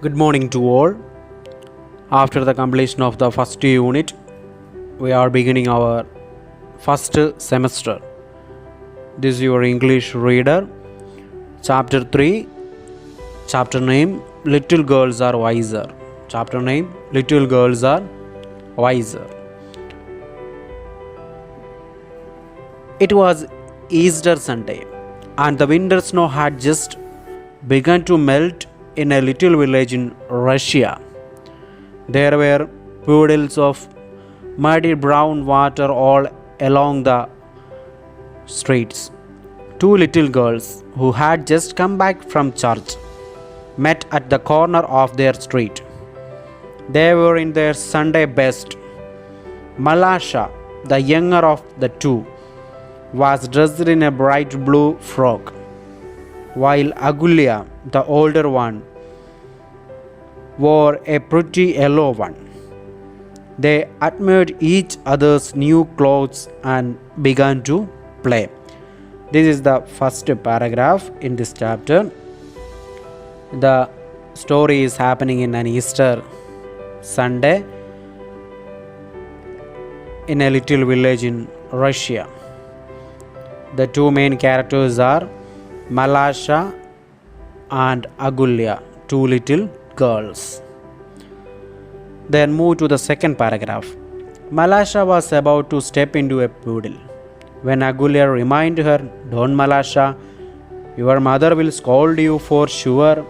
Good morning to all. After the completion of the first unit, we are beginning our first semester. This is your English reader. Chapter 3. Chapter name Little Girls Are Wiser. Chapter name Little Girls Are Wiser. It was Easter Sunday, and the winter snow had just begun to melt in a little village in Russia. There were puddles of muddy brown water all along the streets. Two little girls who had just come back from church met at the corner of their street. They were in their Sunday best. Malasha, the younger of the two, was dressed in a bright blue frock, while Agulya, the older one, wore a pretty yellow one. They admired each other's new clothes and began to play. This is the first paragraph in this chapter. The story is happening in an Easter Sunday in a little village in Russia. The two main characters are Malasha and Agulya, two little girls. Then move to the second paragraph. Malasha was about to step into a puddle when Agulya reminded her, "Don't, Malasha, your mother will scold you for sure.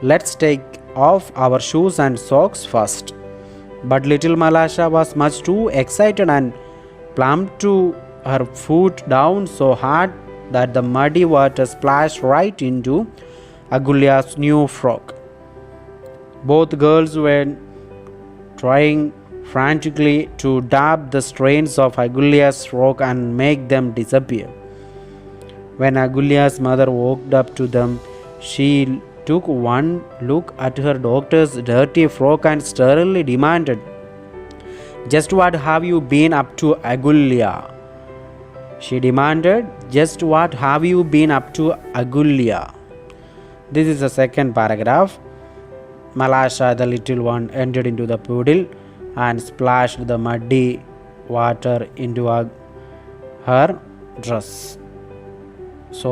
Let's take off our shoes and socks first." But little Malasha was much too excited and plumped to her foot down so hard that the muddy water splashed right into Agulya's new frock. Both girls were trying frantically to dab the stains of Agulya's frock and make them disappear. When Agulya's mother walked up to them, she took one look at her daughter's dirty frock and sternly demanded, "Just what have you been up to, Agulya?" She demanded, "Just what have you been up to, Agulya?" This is the second paragraph. Malasha, the little one, entered into the puddle and splashed the muddy water into her dress. So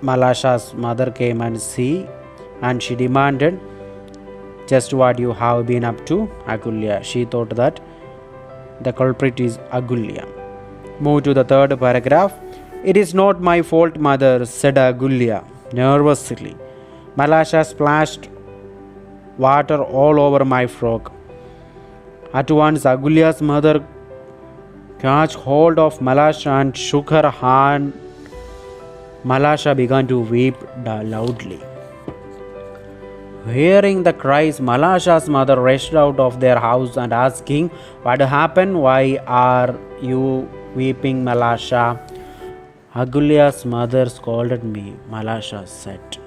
Malasha's mother came and she demanded, "Just what you have been up to, Agulya?" She thought that the culprit is Agulya. Move to the third paragraph. "It is not my fault, mother," said Agulya nervously. "Malasha splashed water all over my frock." At once Agulya's mother caught hold of Malasha and shook her hand. Malasha began to weep loudly. Hearing the cries, Malasha's mother rushed out of their house and asking, "What happened? Why are you weeping, Malasha?" "Agulya's mother scolded me," Malasha said.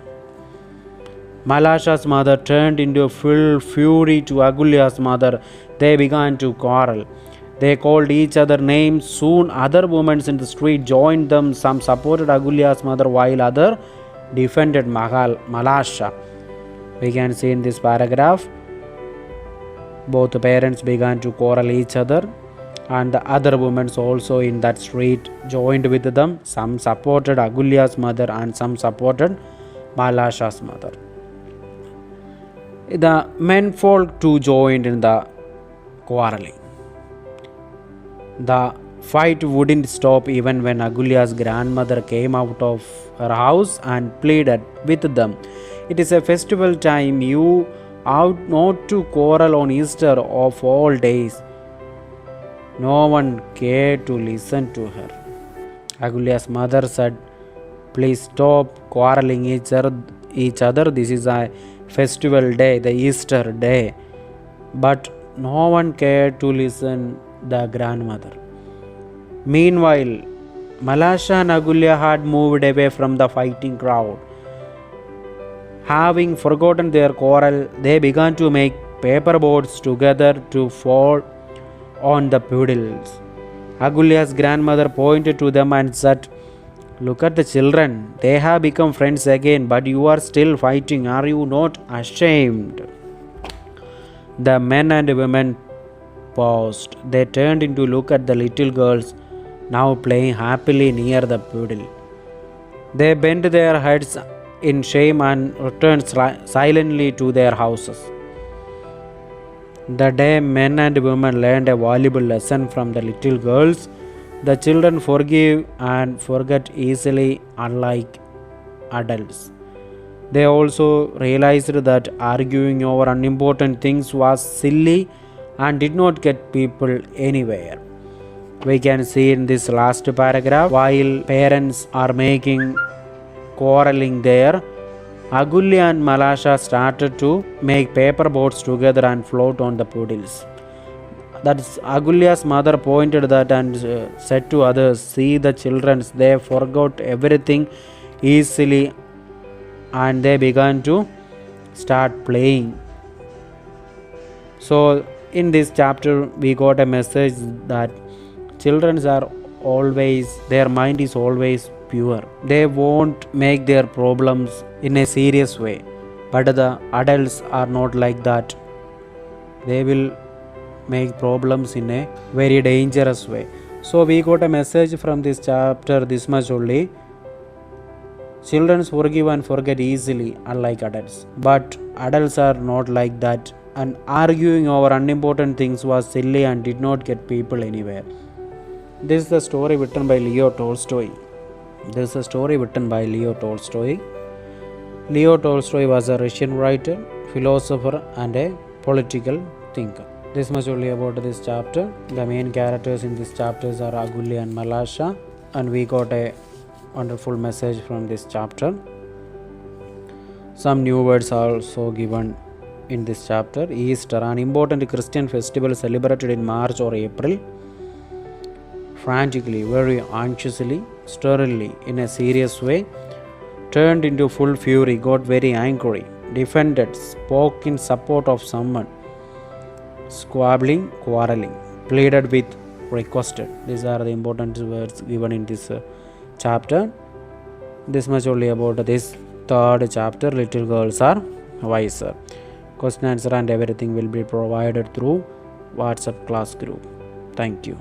Malasha's mother turned into full fury to Agulya's mother. They began to quarrel. They called each other names. Soon other women in the street joined them. Some supported Agulya's mother while others defended Malasha. We can see in this paragraph, both parents began to quarrel each other, and the other women also in that street joined with them. Some supported Agulya's mother and some supported Malasha's mother. The menfolk too joined in the quarreling. The fight wouldn't stop even when Agulya's grandmother came out of her house and pleaded with them, "It is a festival time. You ought not to quarrel on Easter of all days." No one cared to listen to her. Agulya's mother said, "Please stop quarreling each other. This is a festival day, the Easter day." But no one cared to listen the grandmother. Meanwhile, Malasha and Agulya had moved away from the fighting crowd. Having forgotten their quarrel, they began to make paper boats together to fall on the puddles. Agulya's grandmother pointed to them and said, Look at the children. They have become friends again, but you are still fighting. Are you not ashamed? The men and women paused. They turned in to look at the little girls now playing happily near the puddle. They bent their heads in shame and returned silently to their houses. The day men and women learned a valuable lesson from the little girls. The children forgive and forget easily, unlike adults. They also realized that arguing over unimportant things was silly and did not get people anywhere. We can see in this last paragraph, while parents are making quarreling there, Agulya and Malasha started to make paper boats together and float on the puddles. That's Agulya's mother pointed that and said to others, "See the children, they forgot everything easily and they began to start playing." So in this chapter we got a message that children are always, their mind is always pure. They won't make their problems in a serious way, but the adults are not like that. They will make problems in a very dangerous way. So we got a message from this chapter this much only. Children forgive and forget easily, unlike adults, but adults are not like that, and arguing over unimportant things was silly and did not get people anywhere. This is the story written by Leo Tolstoy. Leo Tolstoy was a Russian writer, philosopher and a political thinker. This much only about this chapter. The main characters in this chapters are Agulya and Malasha, and we got a wonderful message from this chapter. Some new words are also given in this chapter. Easter, an important Christian festival celebrated in March or April. Frantically, very anxiously, sternly, in a serious way, turned into full fury, got very angry, defended, spoke in support of someone, squabbling, quarreling, pleaded with, requested. These are the important words given in this chapter. This much only about this third chapter, Little Girls Are Wiser. Question answer and everything will be provided through WhatsApp class group. Thank you.